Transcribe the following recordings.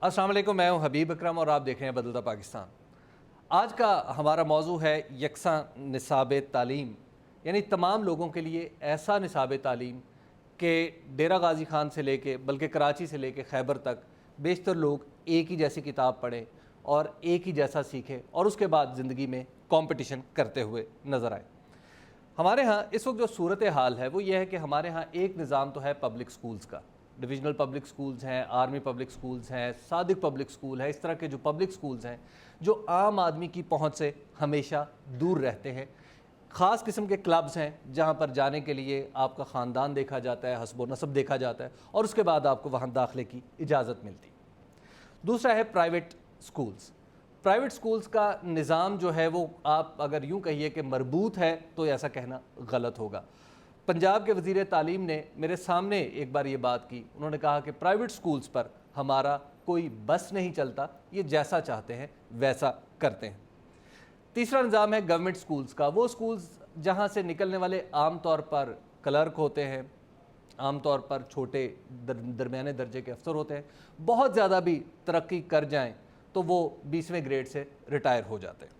अस्सलाम वालेकुम, मैं हूं हबीब अकरम और आप देख रहे हैं बदलता पाकिस्तान। आज का हमारा मौजू है यकसा निसाब तालीम, यानी तमाम लोगों के लिए ऐसा निसाब तालीम कि डेरा गाजी खान से लेके बल्कि कराची से लेके खैबर तक बेशतर लोग एक ही जैसी किताब पढ़ें और एक ही जैसा सीखें और उसके बाद ज़िंदगी में कंपटीशन करते हुए नज़र आए। हमारे यहाँ इस वक्त जो सूरत हाल है वो ये है कि हमारे यहाँ एक निज़ाम तो है पब्लिक स्कूल्स का, डिविजनल पब्लिक स्कूल्स हैं, आर्मी पब्लिक स्कूल्स हैं, सादिक पब्लिक स्कूल है। इस तरह के जो पब्लिक स्कूल्स हैं जो आम आदमी की पहुंच से हमेशा दूर रहते हैं। ख़ास किस्म के क्लब्स हैं जहां पर जाने के लिए आपका ख़ानदान देखा जाता है, हस्ब व नसब देखा जाता है और उसके बाद आपको वहां दाखिले की इजाज़त मिलती। दूसरा है प्राइवेट स्कूल्स। प्राइवेट स्कूल्स का निज़ाम जो है वो आप अगर यूँ कहिए कि मरबूत है तो ऐसा कहना गलत होगा। पंजाब के वज़ीर तालीम ने मेरे सामने एक बार ये बात की, उन्होंने कहा कि प्राइवेट स्कूल्स पर हमारा कोई बस नहीं चलता, ये जैसा चाहते हैं वैसा करते हैं। तीसरा निज़ाम है गवर्नमेंट स्कूल्स का। वो स्कूल्स जहाँ से निकलने वाले आम तौर पर क्लर्क होते हैं, आम तौर पर छोटे दरमियाने दर्जे के अफसर होते हैं, बहुत ज़्यादा भी तरक्की कर जाएं तो वो 20वें ग्रेड से रिटायर हो जाते हैं।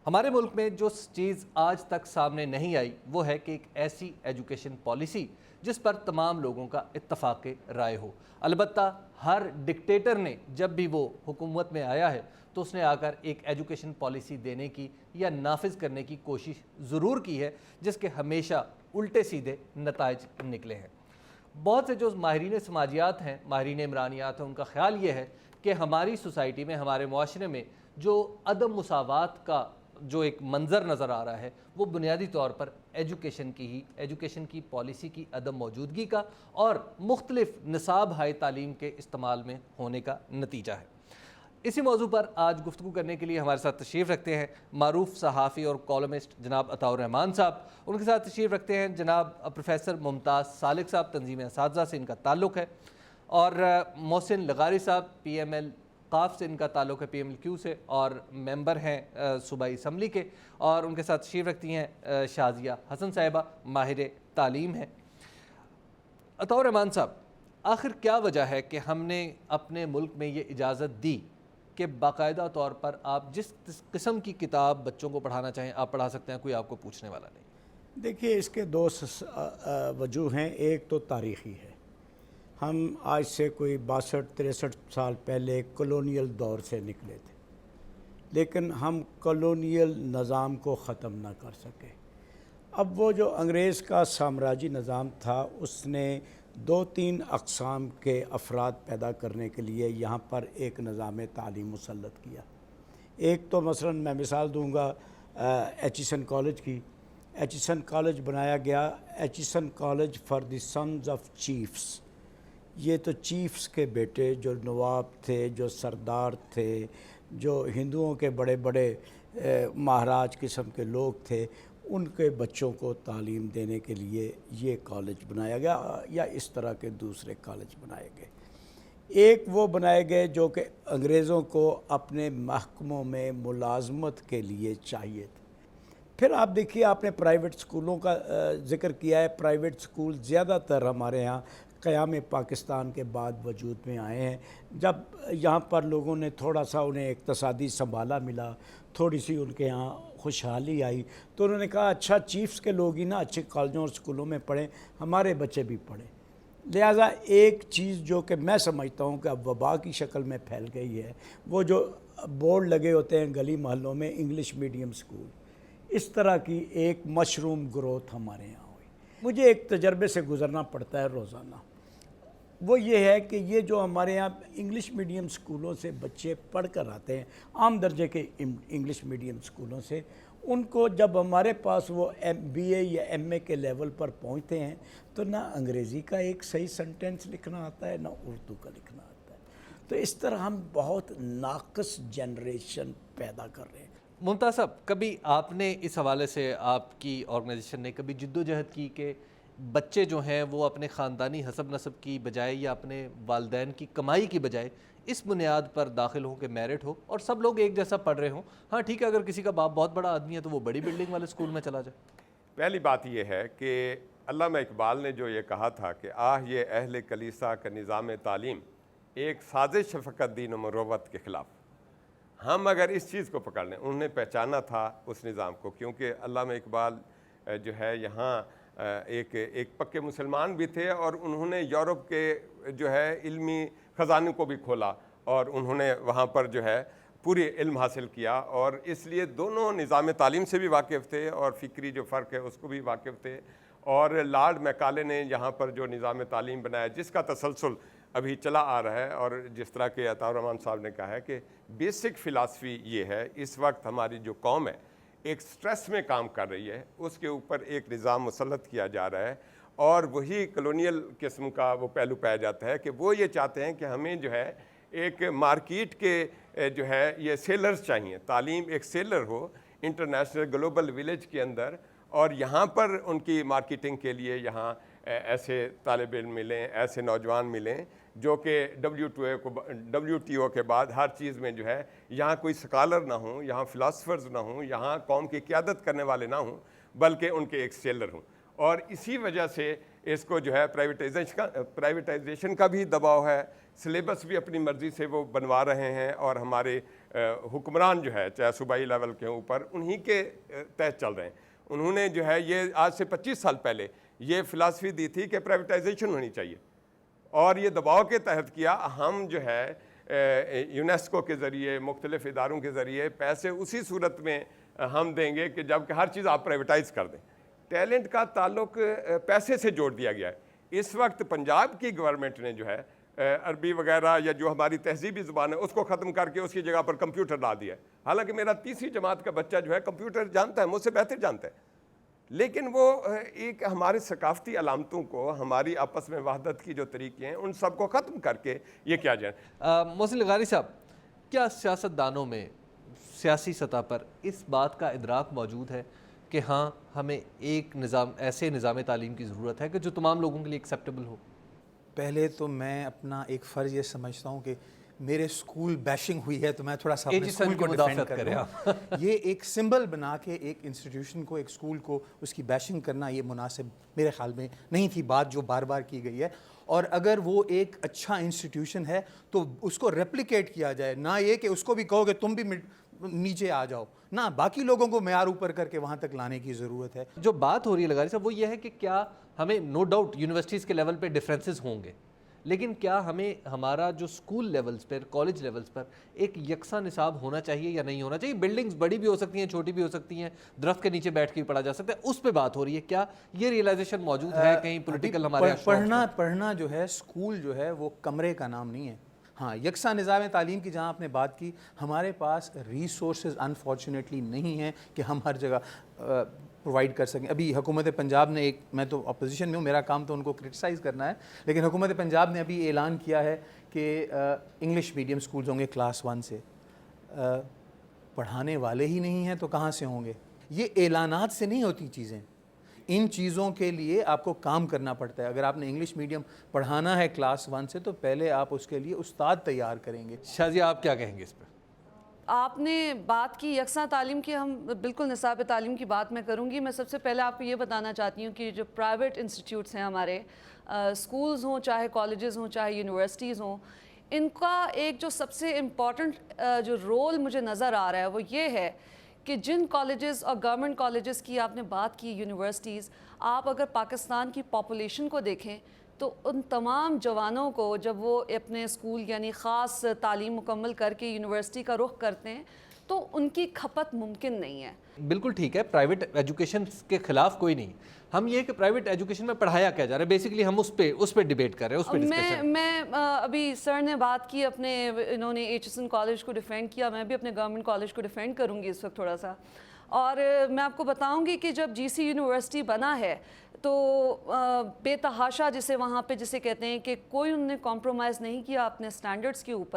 हमारे मुल्क में जो चीज़ आज तक सामने नहीं आई वो है कि एक ऐसी एजुकेशन पॉलिसी जिस पर तमाम लोगों का इत्तफाक राय हो। अलबत्ता हर डिक्टेटर ने जब भी वो हुकूमत में आया है तो उसने आकर एक एजुकेशन पॉलिसी देने की या नाफिज करने की कोशिश ज़रूर की है जिसके हमेशा उल्टे सीधे नताइज निकले हैं। बहुत से जो माहिरीन समाजियात हैं, माहिरीन इमरानियात हैं, उनका ख़्याल ये है कि हमारी सोसाइटी में, हमारे मुआशरे में जो अदम मुसावात का जो एक मंज़र नज़र आ रहा है वो बुनियादी तौर पर एजुकेशन की पॉलिसी की अदम मौजूदगी का और मुख्तलिफ निसाब हाई तालीम के इस्तेमाल में होने का नतीजा है। इसी मौजू पर आज गुफ्तगू करने के लिए हमारे साथ तशरीफ़ रखते हैं मारूफ सहाफ़ी और कॉलमिस्ट जनाब अताउर रहमान साहब। उनके साथ तशरीफ़ रखते हैं जनाब प्रोफेसर मुमताज़ सालिक साहब, तंजीम असातिज़ा से इनका ताल्लुक़ है, और मोहसिन लगारी साहब PML काफ से इनका ताल्लुक़ है, PMLQ से, और मेंबर हैं सूबाई असम्बली के, और उनके साथ तशरीफ़ रखती हैं शाजिया हसन साहिबा, माहिर तालीम हैं। अताउर रहमान साहब, आखिर क्या वजह है कि हमने अपने मुल्क में ये इजाज़त दी कि बाकायदा तौर पर आप जिस किस्म की किताब बच्चों को पढ़ाना चाहें आप पढ़ा सकते हैं, कोई आपको पूछने वाला नहीं? देखिए, इसके दो वजूह हैं। एक तो तारीख़ी है, हम आज से कोई 62-63 साल पहले कॉलोनियल दौर से निकले थे, लेकिन हम कॉलोनियल निज़ाम को ख़त्म ना कर सके। अब वो जो अंग्रेज़ का साम्राज्य निज़ाम था उसने 2-3 अक़साम के अफराद पैदा करने के लिए यहाँ पर एक निज़ाम तालीम मुसल्लत किया। एक तो मसलन मैं मिसाल दूँगा एचिसन कॉलेज की। एचिसन कॉलेज बनाया गया, Aitchison College for the sons of chiefs. ये तो चीफ्स के बेटे जो नवाब थे, जो सरदार थे, जो हिंदुओं के बड़े बड़े महाराज किस्म के लोग थे, उनके बच्चों को तालीम देने के लिए ये कॉलेज बनाया गया, या इस तरह के दूसरे कॉलेज बनाए गए। एक वो बनाए गए जो कि अंग्रेज़ों को अपने महकमों में मुलाजमत के लिए चाहिए थे। फिर आप देखिए, आपने प्राइवेट स्कूलों का ज़िक्र किया है। प्राइवेट स्कूल ज़्यादातर हमारे यहाँ क़याम पाकिस्तान के बाद वजूद में आए हैं, जब यहाँ पर लोगों ने थोड़ा सा उन्हें इक़्तिसादी संभाला मिला, थोड़ी सी उनके यहाँ खुशहाली आई, तो उन्होंने कहा अच्छा चीफ्स के लोग ही ना अच्छे कॉलेजों और स्कूलों में पढ़ें, हमारे बच्चे भी पढ़ें। लिहाजा एक चीज़ जो कि मैं समझता हूँ कि अब वबा की शक्ल में फैल गई है, वो जो बोर्ड लगे होते हैं गली मोहल्लों में इंग्लिश मीडियम स्कूल, इस तरह की एक मशरूम ग्रोथ हमारे यहाँ हुई। मुझे एक तजर्बे से गुज़रना पड़ता है रोज़ाना, वो ये है कि ये जो हमारे यहाँ इंग्लिश मीडियम स्कूलों से बच्चे पढ़ कर आते हैं, आम दर्जे के इंग्लिश मीडियम स्कूलों से, उनको जब हमारे पास वो MBA या MA के लेवल पर पहुँचते हैं तो ना अंग्रेज़ी का एक सही सेंटेंस लिखना आता है, ना उर्दू का लिखना आता है। तो इस तरह हम बहुत नाक़िस जनरेशन पैदा कर रहे हैं। मुमताज़ साहब, कभी आपने इस हवाले से, आपकी ऑर्गेनाइजेशन ने कभी जिद्दोजहद की कि बच्चे जो हैं वो अपने ख़ानदानी हसब नसब की बजाय या अपने वालदैन की कमाई की बजाय इस बुनियाद पर दाखिल हो कि मेरिट हो और सब लोग एक जैसा पढ़ रहे हों? हाँ ठीक है, अगर किसी का बाप बहुत बड़ा आदमी है तो वो बड़ी बिल्डिंग वाले स्कूल में चला जाए। पहली बात यह है कि अल्लामा इकबाल ने जो ये कहा था कि आह ये अहले कलीसा का निज़ाम तालीम ایک سازش شفقت دین و مروت کے خلاف. ہم اگر اس چیز کو پکڑ لیں, انہوں نے پہچانا تھا اس نظام کو, کیونکہ علامہ اقبال جو ہے یہاں ایک پکے مسلمان بھی تھے, اور انہوں نے یورپ کے جو ہے علمی خزانے کو بھی کھولا, اور انہوں نے وہاں پر جو ہے پوری علم حاصل کیا, اور اس لیے دونوں نظام تعلیم سے بھی واقف تھے اور فکری جو فرق ہے اس کو بھی واقف تھے. اور لارڈ میکالے نے یہاں پر جو نظام تعلیم بنایا جس کا تسلسل ابھی چلا آ رہا ہے, اور جس طرح کہ عطاء الرحمن صاحب نے کہا ہے کہ بیسک فلاسفی یہ ہے, اس وقت ہماری جو قوم ہے ایک سٹریس میں کام کر رہی ہے, اس کے اوپر ایک نظام مسلط کیا جا رہا ہے, اور وہی کلونیل قسم کا وہ پہلو پایا جاتا ہے کہ وہ یہ چاہتے ہیں کہ ہمیں جو ہے ایک مارکیٹ کے جو ہے یہ سیلرز چاہیے, تعلیم ایک سیلر ہو انٹرنیشنل گلوبل ولیج کے اندر, اور یہاں پر ان کی مارکیٹنگ کے لیے یہاں ایسے طالب علم ملیں, ایسے نوجوان ملیں جو کہ WTO کے بعد ہر چیز میں جو ہے یہاں کوئی سکالر نہ ہوں, یہاں فلاسفرز نہ ہوں, یہاں قوم کی قیادت کرنے والے نہ ہوں, بلکہ ان کے ایک سیلر ہوں. اور اسی وجہ سے اس کو جو ہے پرائیویٹائزیشن کا بھی دباؤ ہے, سلیبس بھی اپنی مرضی سے وہ بنوا رہے ہیں, اور ہمارے حکمران جو ہے چاہے صوبائی لیول کے اوپر انہی کے تحت چل رہے ہیں. انہوں نے جو ہے یہ آج سے 25 سال پہلے یہ فلاسفی دی تھی کہ پرائیویٹائزیشن ہونی چاہیے, اور یہ دباؤ کے تحت کیا. ہم جو ہے یونیسکو کے ذریعے مختلف اداروں کے ذریعے پیسے اسی صورت میں ہم دیں گے کہ جب کہ ہر چیز آپ پرائیویٹائز کر دیں. ٹیلنٹ کا تعلق پیسے سے جوڑ دیا گیا ہے. اس وقت پنجاب کی گورنمنٹ نے جو ہے عربی وغیرہ یا جو ہماری تہذیبی زبان ہے اس کو ختم کر کے اس کی جگہ پر کمپیوٹر لا دیا ہے. حالانکہ میرا 3ری جماعت کا بچہ جو ہے کمپیوٹر جانتا ہے, مجھ سے بہتر جانتا ہے, لیکن وہ ایک ہمارے ثقافتی علامتوں کو, ہماری آپس میں وحدت کی جو طریقے ہیں ان سب کو ختم کر کے یہ کیا جائے. محسن لغاری صاحب, کیا سیاستدانوں میں سیاسی سطح پر اس بات کا ادراک موجود ہے کہ ہاں ہمیں ایک ایسے نظام تعلیم کی ضرورت ہے کہ جو تمام لوگوں کے لیے ایکسیپٹیبل ہو؟ پہلے تو میں اپنا ایک فرض یہ سمجھتا ہوں کہ میرے سکول بیشنگ ہوئی ہے تو میں تھوڑا سا اپنے سکول کو ڈیفینڈ کروں. یہ ایک سمبل بنا کے ایک انسٹیٹیوشن کو, ایک سکول کو اس کی بیشنگ کرنا یہ مناسب میرے خیال میں نہیں تھی, بات جو بار بار کی گئی ہے. اور اگر وہ ایک اچھا انسٹیٹیوشن ہے تو اس کو ریپلیکیٹ کیا جائے, نہ یہ کہ اس کو بھی کہو کہ تم بھی نیچے آ جاؤ, نہ باقی لوگوں کو معیار اوپر کر کے وہاں تک لانے کی ضرورت ہے. جو بات ہو رہی ہے لغاری صاحب وہ یہ ہے کہ کیا ہمیں نو ڈاؤٹ یونیورسٹیز کے لیول پہ ڈفرینسز ہوں گے, لیکن کیا ہمیں ہمارا جو اسکول لیولز پر, کالج لیولز پر ایک یکساں نصاب ہونا چاہیے یا نہیں ہونا چاہیے؟ بلڈنگز بڑی بھی ہو سکتی ہیں, چھوٹی بھی ہو سکتی ہیں, درخت کے نیچے بیٹھ کے بھی پڑھا جا سکتا ہے, اس پہ بات ہو رہی ہے. کیا یہ ریئلائزیشن موجود ہے کہیں پولیٹیکل ہمارے پڑھنا جو ہے اسکول جو ہے وہ کمرے کا نام نہیں ہے. ہاں, یکساں نظام تعلیم کی جہاں آپ نے بات کی, ہمارے پاس ریسورسز انفارچونیٹلی نہیں ہیں کہ ہم ہر جگہ پرووائڈ کر سکیں. ابھی حکومت پنجاب نے میں تو اپوزیشن میں ہوں, میرا کام تو ان کو کرٹیسائز کرنا ہے, لیکن حکومت پنجاب نے ابھی اعلان کیا ہے کہ انگلش میڈیم سکولز ہوں گے کلاس 1 سے. پڑھانے والے ہی نہیں ہیں تو کہاں سے ہوں گے؟ یہ اعلانات سے نہیں ہوتی چیزیں, ان چیزوں کے لیے آپ کو کام کرنا پڑتا ہے. اگر آپ نے انگلش میڈیم پڑھانا ہے کلاس 1 سے تو پہلے آپ اس کے لیے استاد تیار کریں گے. شازیہ, آپ کیا کہیں گے اس پہ؟ آپ نے بات کی یکساں تعلیم کی, ہم بالکل نصاب تعلیم کی بات میں کروں گی. میں سب سے پہلے آپ کو یہ بتانا چاہتی ہوں کہ جو پرائیویٹ انسٹیٹیوٹس ہیں ہمارے, سکولز ہوں چاہے کالجز ہوں چاہے یونیورسٹیز ہوں, ان کا ایک جو سب سے امپورٹنٹ جو رول مجھے نظر آ رہا ہے وہ یہ ہے کہ جن کالجز اور گورنمنٹ کالجز کی آپ نے بات کی, یونیورسٹیز, آپ اگر پاکستان کی پاپولیشن کو دیکھیں تو ان تمام جوانوں کو جب وہ اپنے اسکول یعنی خاص تعلیم مکمل کر کے یونیورسٹی کا رخ کرتے ہیں تو ان کی کھپت ممکن نہیں ہے. بالکل ٹھیک ہے, پرائیویٹ ایجوکیشن کے خلاف کوئی نہیں, ہم یہ کہ پرائیویٹ ایجوکیشن میں پڑھایا کیا جا رہا ہے, بیسیکلی ہم اس پہ ڈیبیٹ کر رہے ہیں, اس پہ ڈسکشن. میں ابھی سر نے بات کی اپنے, انہوں نے HSN کالج کو ڈیفینڈ کیا, میں بھی اپنے گورنمنٹ کالج کو ڈیفینڈ کروں گی اس وقت تھوڑا سا. اور میں آپ کو بتاؤں گی کہ جب GC یونیورسٹی بنا ہے تو بے تحاشا جسے وہاں پہ جسے کہتے ہیں کہ کوئی انہوں نے کمپرومائز نہیں کیا اپنے سٹینڈرڈز کے اوپر.